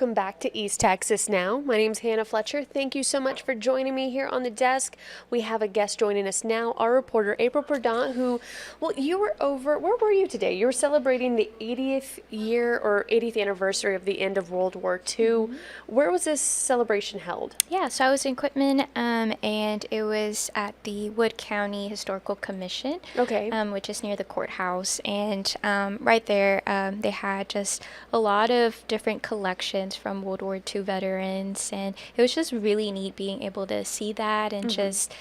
Welcome back to East Texas Now. My name's Hannah Fletcher. Thank you so much for joining me here on the desk. We have a guest joining us now, our reporter April Perdant, who, well, you were over, where were you today? You were celebrating the 80th year or 80th anniversary of the end of World War II. Mm-hmm. Where was this celebration held? Yeah, so I was in Quitman, and it was at the Wood County Historical Commission, which is near the courthouse. And right there, they had just a lot of different collections from World War II veterans, and it was just really neat being able to see that and just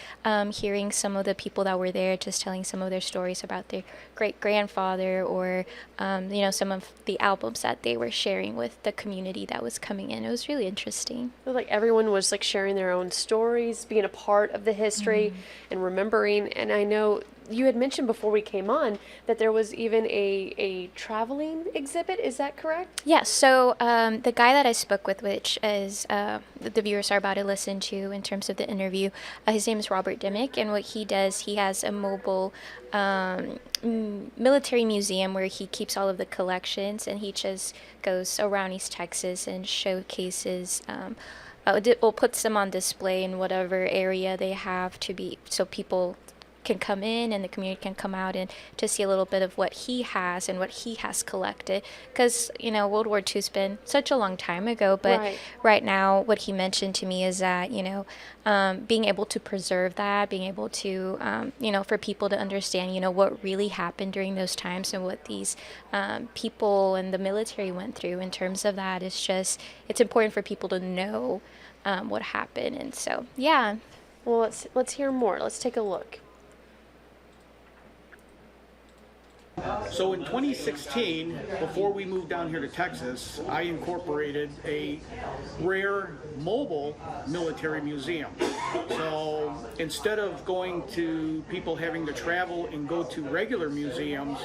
hearing some of the people that were there just telling some of their stories about their great-grandfather or some of the albums that they were sharing with the community that was coming in. It was really interesting. Like everyone was like sharing their own stories, being a part of the history and remembering. And I know you had mentioned before we came on that there was even a traveling exhibit. Is that correct? Yeah, so the guy that I spoke with, which is the viewers are about to listen to in terms of the interview, his name is Robert Dimmick, and what he does, he has a mobile military museum where he keeps all of the collections, and he just goes around East Texas and showcases or puts them on display in whatever area they have to be, so people can come in and the community can come out and to see a little bit of what he has and what he has collected, because World War II's been such a long time ago, but right now what he mentioned to me is that being able to preserve that, being able to for people to understand what really happened during those times and what these people and the military went through in terms of that, it's important for people to know what happened. And so well, let's hear more. Let's take a look. So in 2016, before we moved down here to Texas, I incorporated a rare mobile military museum. So instead of going to people having to travel and go to regular museums,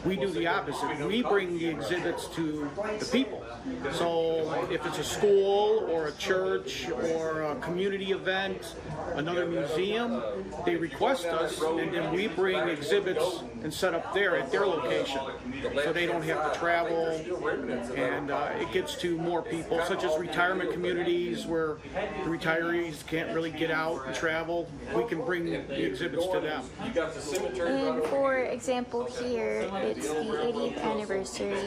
we do the opposite. We bring the exhibits to the people. So if it's a school or a church or a community event, another museum, they request us, and then we bring exhibits and set up there at their location. So they don't have to travel, and it gets to more people, such as retirement communities where the retirees can't really get out and travel. We can bring the exhibits to them. And for example here, it's the 80th anniversary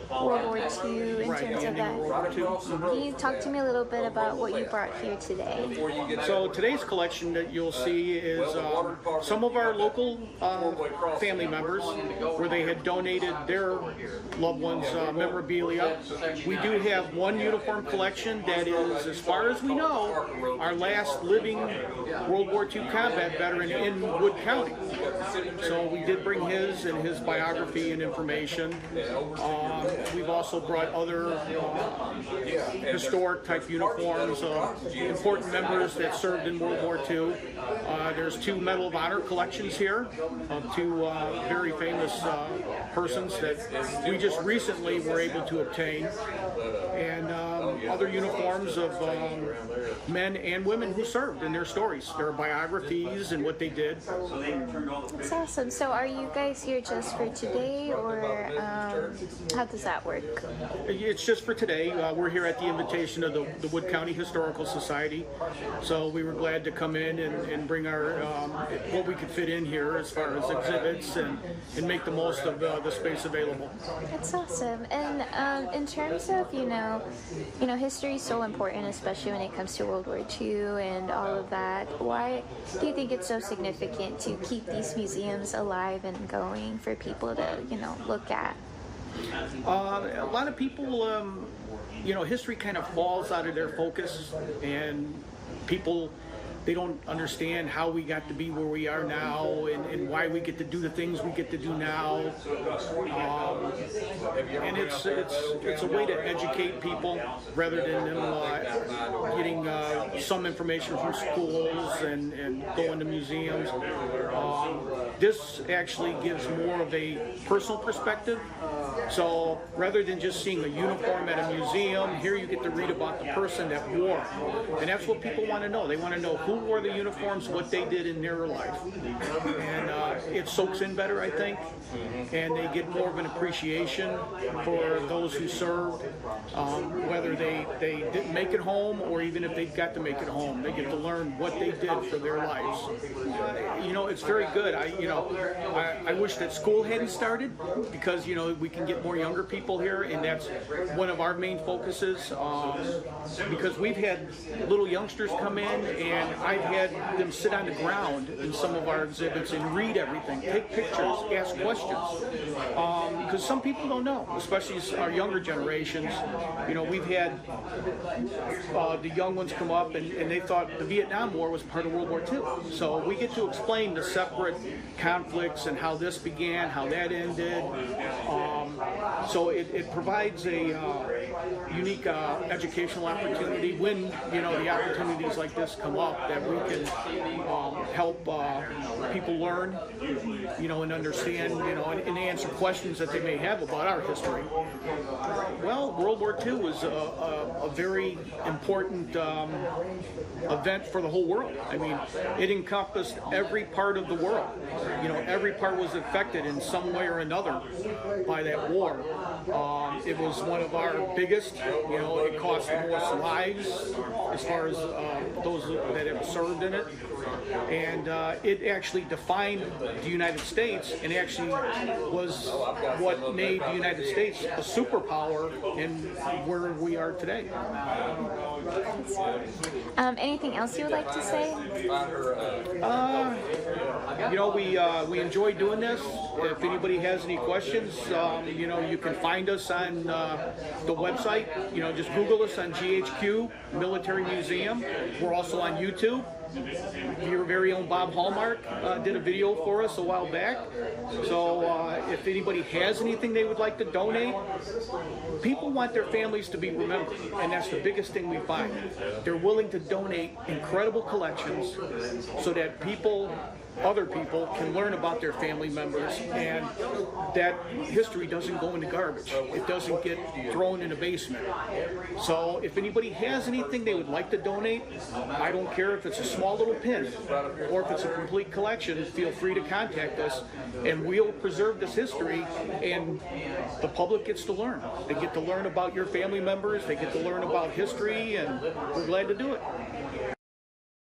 for World War II in terms of that. Can you talk to me a little bit about what you brought here today? So today's collection that you'll see is some of our local family members where they had donated their loved ones' memorabilia. We do have one uniform collection that is, as far as we know, our last living World War II combat veteran in Wood County. So we did bring his and his biography and information. We've also brought other historic type uniforms of important members that served in World War II. There's two Medal of Honor collections here of two very famous persons that we just recently were able to obtain, and other uniforms of men and women who served and their stories, their biographies and what they did. That's awesome. So are you guys here just for today, or how does that work? It's just for today. We're here at the invitation of the Wood County Historical Society, so we were glad to come in and bring our what we could fit in here as far as exhibits and make the most of the space available. That's awesome. And in terms of history is so important, especially when it comes to World War II and all of that. Why do you think it's so significant to keep these museums alive and going for people to look at? A lot of people, history kind of falls out of their focus, and people, they don't understand how we got to be where we are now and why we get to do the things we get to do now. And it's a way to educate people rather than them getting some information from schools and going to museums. This actually gives more of a personal perspective So rather than just seeing a uniform at a museum, here you get to read about the person that wore it. And that's what people want to know. They want to know who wore the uniforms, what they did in their life. And it soaks in better, I think, and they get more of an appreciation for those who served, whether they didn't make it home or even if they got to make it home. They get to learn what they did for their lives. You know, it's very good. I wish that school hadn't started because, you know, we can get more younger people here, and that's one of our main focuses, because we've had little youngsters come in and I've had them sit on the ground in some of our exhibits and read everything, take pictures, ask questions, because some people don't know, especially our younger generations. You know, we've had the young ones come up and they thought the Vietnam War was part of World War II. So we get to explain the separate conflicts and how this began, how that ended. So it provides a unique educational opportunity when, you know, the opportunities like this come up, that we can help people learn, you know, and understand, you know, and answer questions that they may have about our history. Well, World War II was a very important event for the whole world. I mean, it encompassed every part of the world. You know, every part was affected in some way or another by that war. It was one of our biggest. You know, it cost the most lives as far as those that have served in it. And it actually defined the United States, and actually was what made the United States a superpower in where we are today. Anything else you would like to say? You know, we enjoy doing this. If anybody has any questions, you know, you can find us on the website. You know, just Google us on GHQ Military Museum. We're also on YouTube. Your very own Bob Hallmark did a video for us a while back. So if anybody has anything they would like to donate, people want their families to be remembered, and that's the biggest thing we find. They're willing to donate incredible collections so that other people can learn about their family members, and that history doesn't go in the garbage. It doesn't get thrown in a basement. So if anybody has anything they would like to donate, I don't care if it's a small little pin or if it's a complete collection, feel free to contact us, and we'll preserve this history, and the public gets to learn. They get to learn about your family members, they get to learn about history, and we're glad to do it.